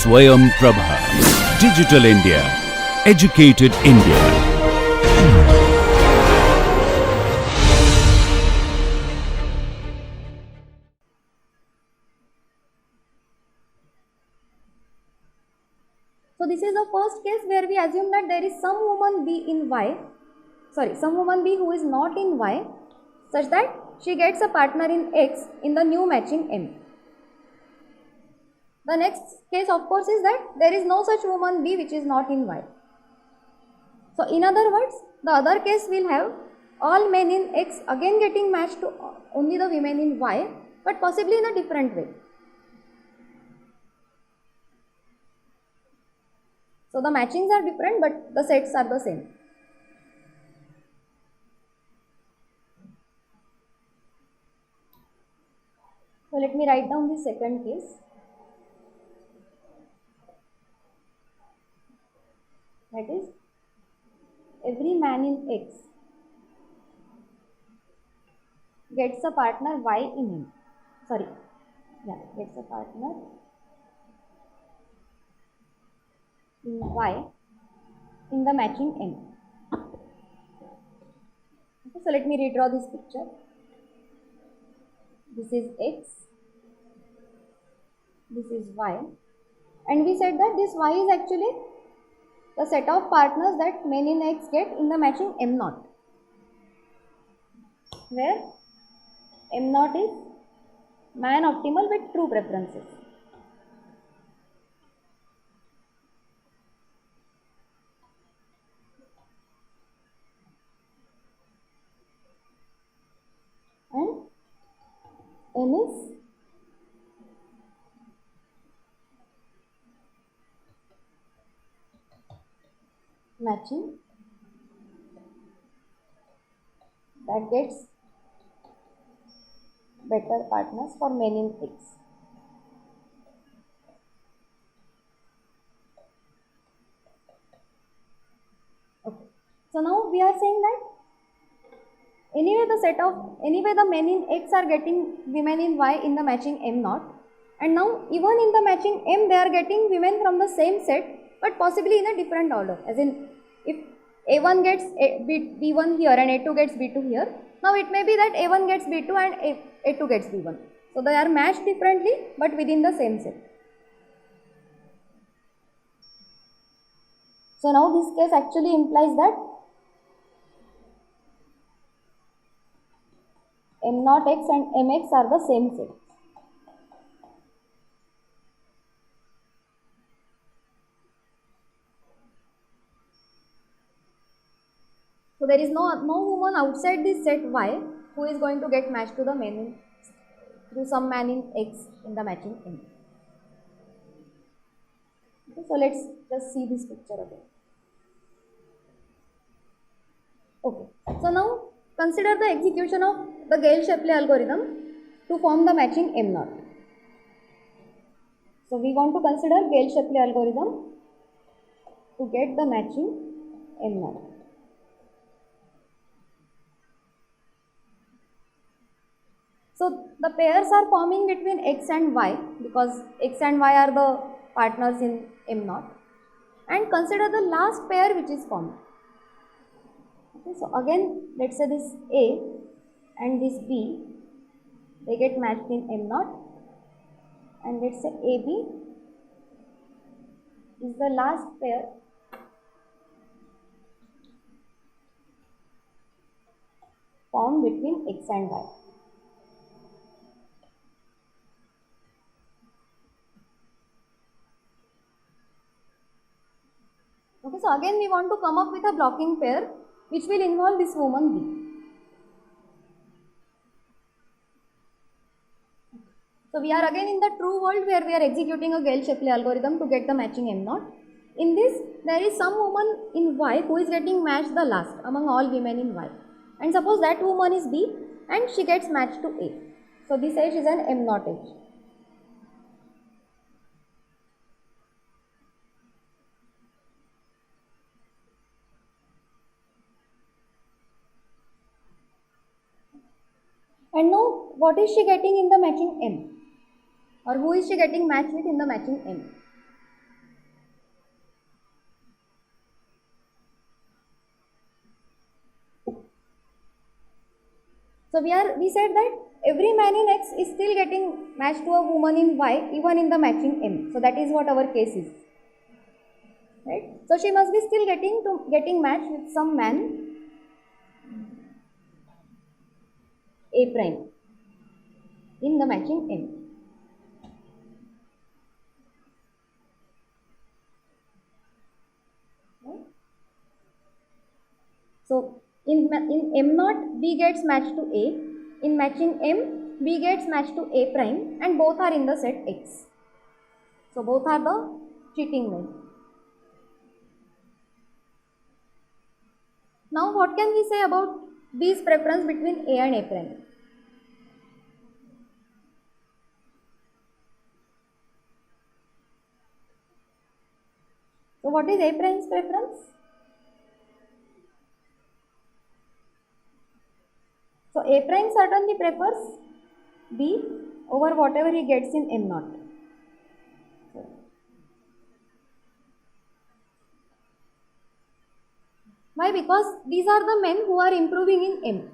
Swayam Prabha. Digital India. Educated India. So this is the first case where we assume that there is some woman B in Y, some woman B who is not in Y, such that she gets a partner in X in the new matching M. The next case of course is that there is no such woman B which is not in Y. So in other words, the other case will have all men in X again getting matched to only the women in Y, but possibly in a different way. So the matchings are different, but the sets are the same. So let me write down the second case. That is, every man in X gets a partner Y in him. Gets a partner in Y in the matching M. Okay, so let me redraw this picture. This is X, this is Y, and we said that this Y is actually the set of partners that men in X get in the matching M0, where M0 is man optimal with true preferences. And M is matching that gets better partners for men in X. Okay. So now we are saying that anyway the men in X are getting women in Y in the matching M0, and now even in the matching M they are getting women from the same set, but possibly in a different order. As in, if A1 gets B1 here and A2 gets B2 here, now it may be that A1 gets B2 and A2 gets B1. So they are matched differently but within the same set. So now this case actually implies that M0X and MX are the same set. So there is no woman outside this set Y who is going to get matched to the men through some man in X in the matching M. Okay, so let's just see this picture again. Okay, so now consider the execution of the Gale-Shapley algorithm to form the matching M0. So we want to consider Gale-Shapley algorithm to get the matching M0. So the pairs are forming between X and Y because X and Y are the partners in M0, and consider the last pair which is formed. Okay, so again let's say this A and this B, they get matched in M0, and let's say AB is the last pair formed between X and Y. Okay, so again we want to come up with a blocking pair which will involve this woman B. So we are again in the true world where we are executing a Gale-Shapley algorithm to get the matching M0. In this, there is some woman in Y who is getting matched the last among all women in Y. And suppose that woman is B and she gets matched to A. So this edge is an M0 edge. And now what is she getting in the matching M? Or who is she getting matched with in the matching M? So we said that every man in X is still getting matched to a woman in Y even in the matching M. So that is what our case is. Right? So she must be still getting matched with some man A prime in the matching M. Right? So in M naught, B gets matched to A. In matching M, B gets matched to A prime, and both are in the set X. So both are the cheating men. Now what can we say about B's preference between A and A prime? So what is A prime's preference? So A prime certainly prefers B over whatever he gets in M naught. Why? Because these are the men who are improving in M.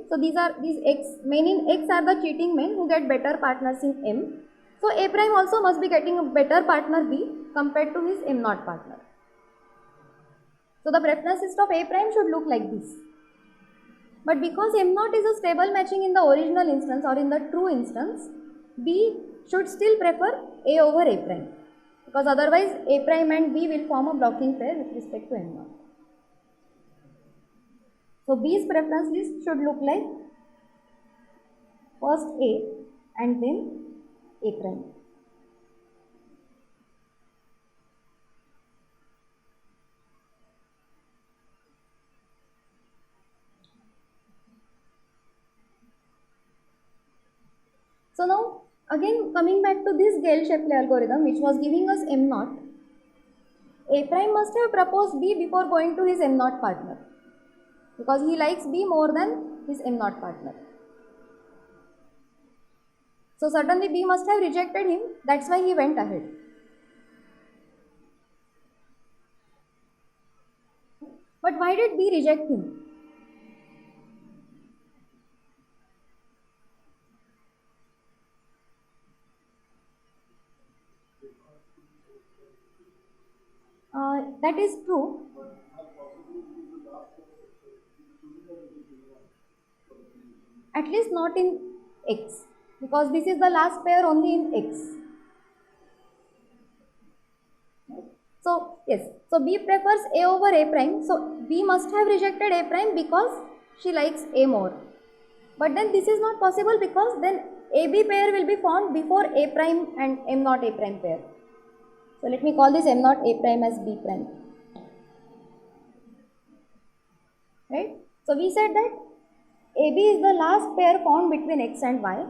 So these men in X are the cheating men who get better partners in M. So A prime also must be getting a better partner B compared to his M naught partner. So the preference list of A prime should look like this. But because M naught is a stable matching in the original instance or in the true instance, B should still prefer A over A prime. Because otherwise A prime and B will form a blocking pair with respect to M naught. So B's preference list should look like first A and then A prime. So now again coming back to this Gale-Shapley algorithm which was giving us M naught, A prime must have proposed B before going to his M naught partner because he likes B more than his M naught partner. So certainly B must have rejected him, that's why he went ahead. But why did B reject him? That is true. At least not in X because this is the last pair only in X. So yes, so B prefers A over A prime. So B must have rejected A prime because she likes A more. But then this is not possible because then AB pair will be formed before A prime and M naught A prime pair. So let me call this M naught A prime as B prime. Right? So we said that AB is the last pair formed between X and Y.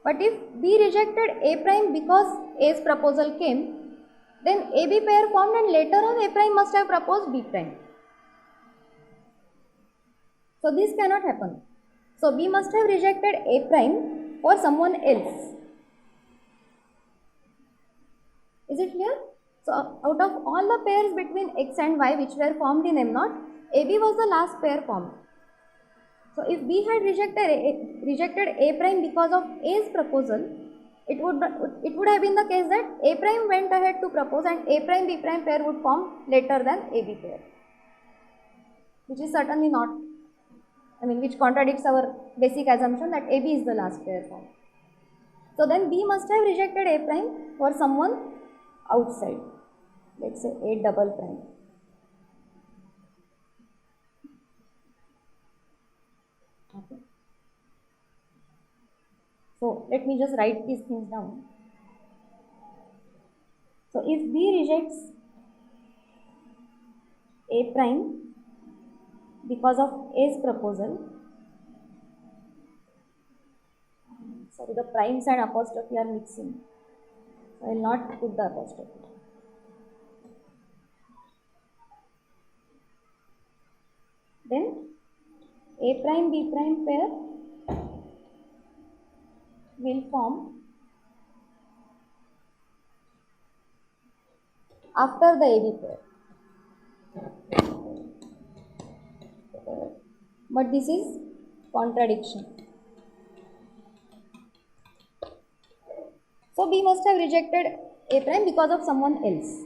But if B rejected A prime because A's proposal came, then AB pair formed and later on A prime must have proposed B prime. So this cannot happen. So B must have rejected A prime for someone else. Is it clear? So out of all the pairs between X and Y which were formed in M naught, AB was the last pair formed. So if B had rejected A prime because of A's proposal, it would have been the case that A prime went ahead to propose and A prime B prime pair would form later than AB pair, which is certainly not, which contradicts our basic assumption that AB is the last pair formed. So then B must have rejected A prime for someone outside, let's say A double prime. Okay. So let me just write these things down. So if B rejects A prime because of A's proposal, sorry, the primes and apostrophe are mixing, so I will not put the apostrophe. Then A prime B prime pair will form after the AB pair. but this is contradiction. So B must have rejected A prime because of someone else.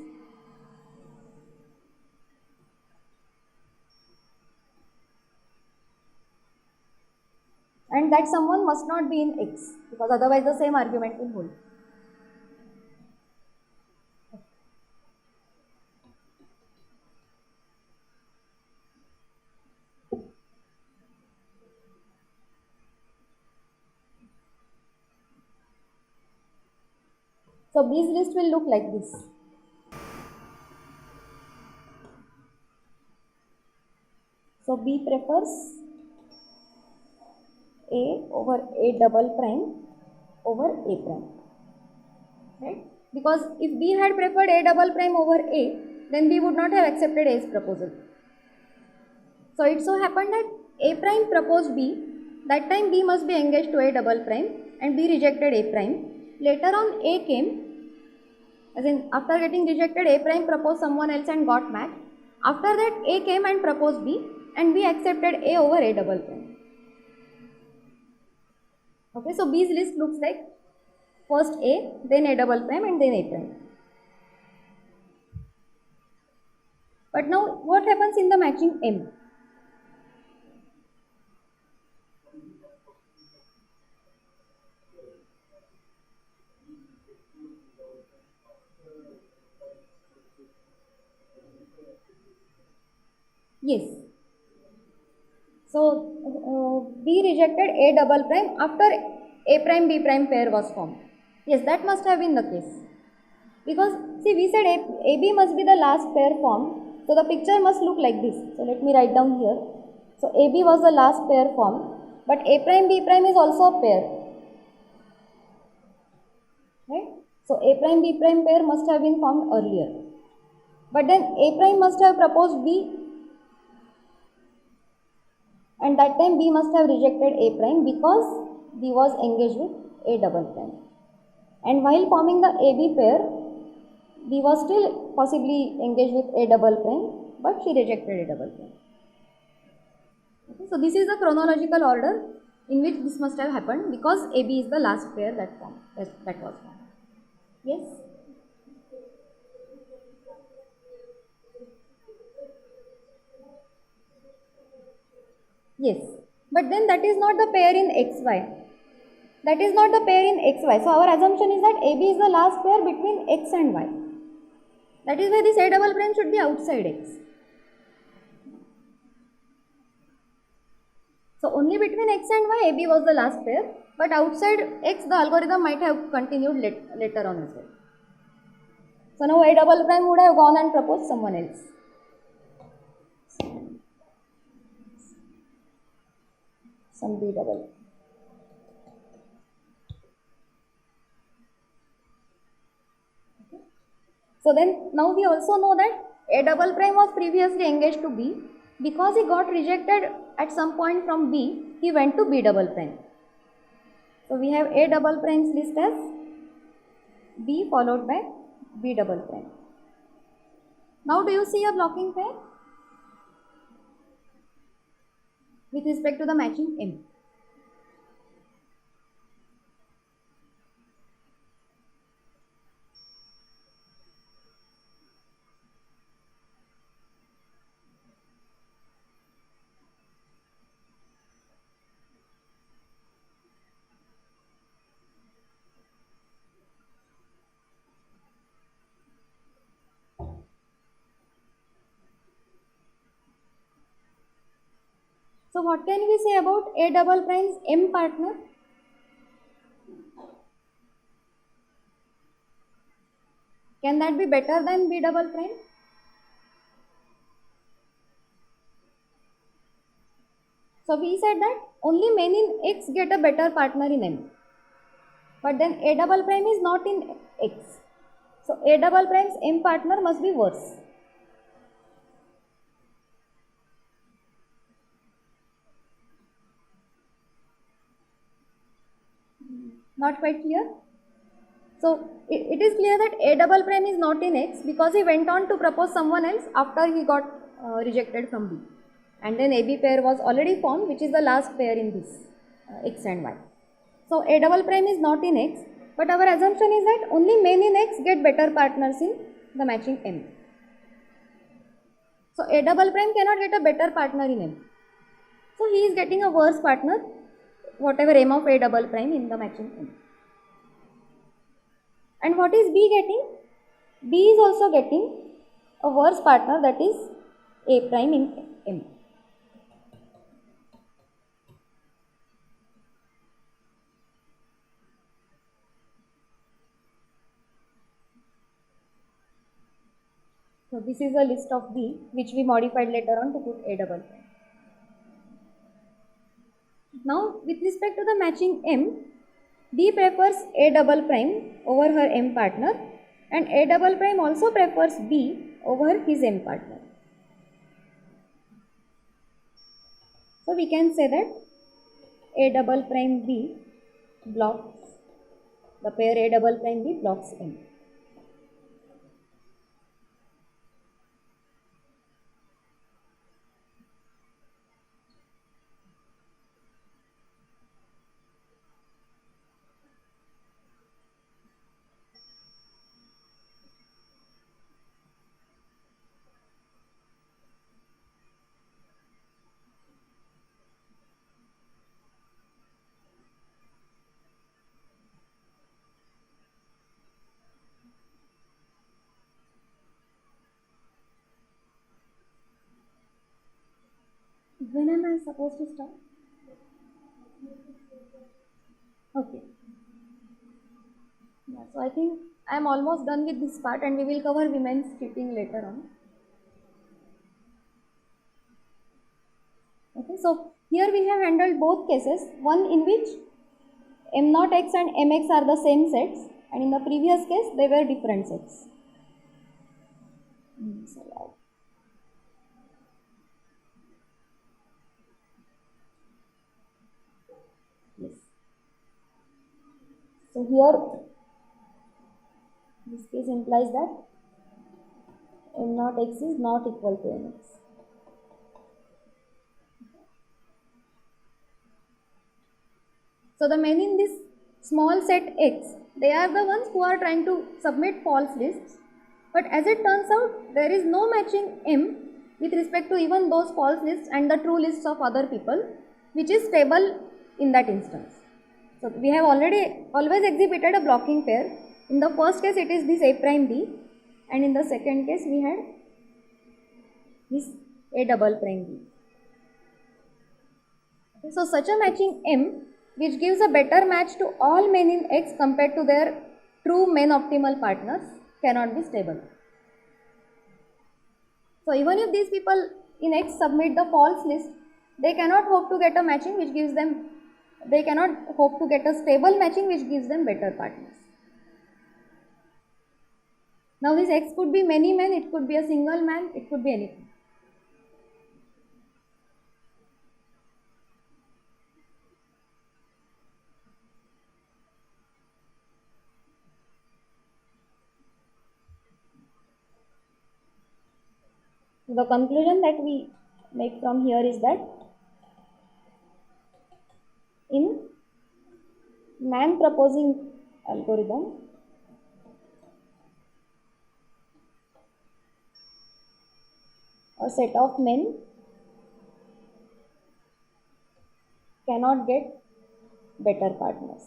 And that someone must not be in X, because otherwise the same argument will hold. So B's list will look like this. So B prefers A over A double prime over A prime, right? Because if B had preferred A double prime over A, then B would not have accepted A's proposal. So it so happened that A prime proposed B. That time B must be engaged to A double prime and B rejected A prime. Later on A came, as in after getting rejected, A prime proposed someone else and got matched. After that A came and proposed B and B accepted A over A double prime. Okay, so B's list looks like first A, then A double prime and then A prime. But now what happens in the matching M? Yes. So B rejected A double prime after A prime B prime pair was formed. Yes, that must have been the case. Because see, we said AB must be the last pair formed. So the picture must look like this. So let me write down here. So AB was the last pair formed, but A prime B prime is also a pair. Right? So A prime B prime pair must have been formed earlier. But then A prime must have proposed B, and that time B must have rejected A prime because B was engaged with A double prime. And while forming the AB pair, B was still possibly engaged with A double prime, but she rejected A double prime. Okay, so this is the chronological order in which this must have happened, because AB is the last pair that was formed. Yes? Yes. But then that is not the pair in XY. That is not the pair in XY. So our assumption is that AB is the last pair between X and Y. That is why this A double prime should be outside X. So only between X and Y AB was the last pair, but outside X the algorithm might have continued later on as well. So now A double prime would have gone and proposed someone else. Some B double. Okay. So then now we also know that A double prime was previously engaged to B. Because he got rejected at some point from B, he went to B double prime. So we have A double prime's list as B followed by B double prime. Now do you see a blocking pair with respect to the matching M? So what can we say about A double prime's M partner? Can that be better than B double prime? So we said that only men in X get a better partner in M. But then A double prime is not in X. So A double prime's M partner must be worse. Not quite clear? So it is clear that A double prime is not in X because he went on to propose someone else after he got rejected from B. and then AB pair was already formed, which is the last pair in this X and Y. So A double prime is not in X, but our assumption is that only men in X get better partners in the matching M. So A double prime cannot get a better partner in M. So he is getting a worse partner, whatever M of A double prime in the matching M. And what is B getting? B is also getting a worse partner, that is A prime in M. So this is a list of B, which we modified later on to put A double prime. Now with respect to the matching M, B prefers A double prime over her M partner, and A double prime also prefers B over his M partner. So we can say that A double prime B blocks, the pair A double prime B blocks M. When am I supposed to start? Okay. Yeah, so I think I am almost done with this part, and we will cover women's cheating later on. Okay, so here we have handled both cases, one in which M0 X and MX are the same sets, and in the previous case they were different sets. Yes. So here this case implies that M0 X is not equal to MX. So the men in this small set X, they are the ones who are trying to submit false lists, but as it turns out, there is no matching M with respect to even those false lists and the true lists of other people, which is stable in that instance. So we have always exhibited a blocking pair. In the first case it is this A prime B, and in the second case we had this A double prime B. Okay, so such a matching M, which gives a better match to all men in X compared to their true men optimal partners, cannot be stable. So even if these people in X submit the false list, they cannot hope to get a matching which gives them, they cannot hope to get a stable matching which gives them better partners. Now this X could be many men, it could be a single man, it could be anything. So the conclusion that we make from here is that in man proposing algorithm, a set of men cannot get better partners.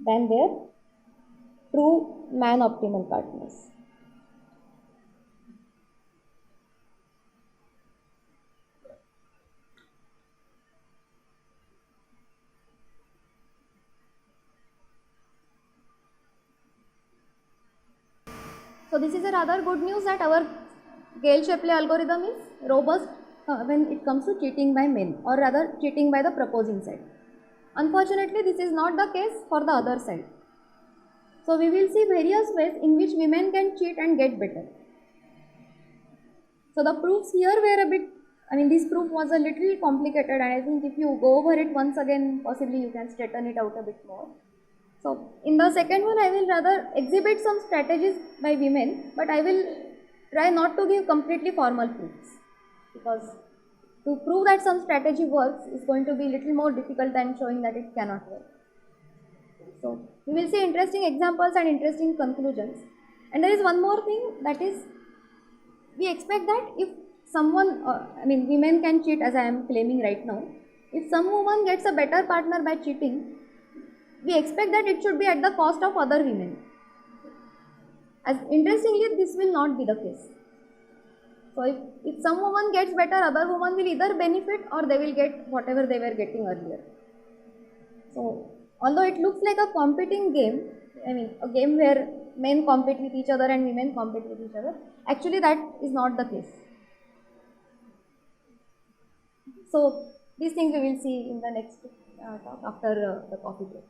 Than their true man optimal partners. So this is a rather good news that our Gale-Shapley algorithm is robust when it comes to cheating by men, or rather cheating by the proposing side. Unfortunately, this is not the case for the other side. So we will see various ways in which women can cheat and get better. So the proofs here were a bit, this proof was a little complicated, and I think if you go over it once again, possibly you can straighten it out a bit more. So in the second one, I will rather exhibit some strategies by women, but I will try not to give completely formal proofs, because to prove that some strategy works is going to be little more difficult than showing that it cannot work. So we will see interesting examples and interesting conclusions. And there is one more thing, that is, we expect that if someone, women can cheat as I am claiming right now. If some woman gets a better partner by cheating, we expect that it should be at the cost of other women. As interestingly, this will not be the case. So if some woman gets better, other woman will either benefit or they will get whatever they were getting earlier. So although it looks like a competing game, a game where men compete with each other and women compete with each other, actually that is not the case. So these things we will see in the next talk after the coffee break.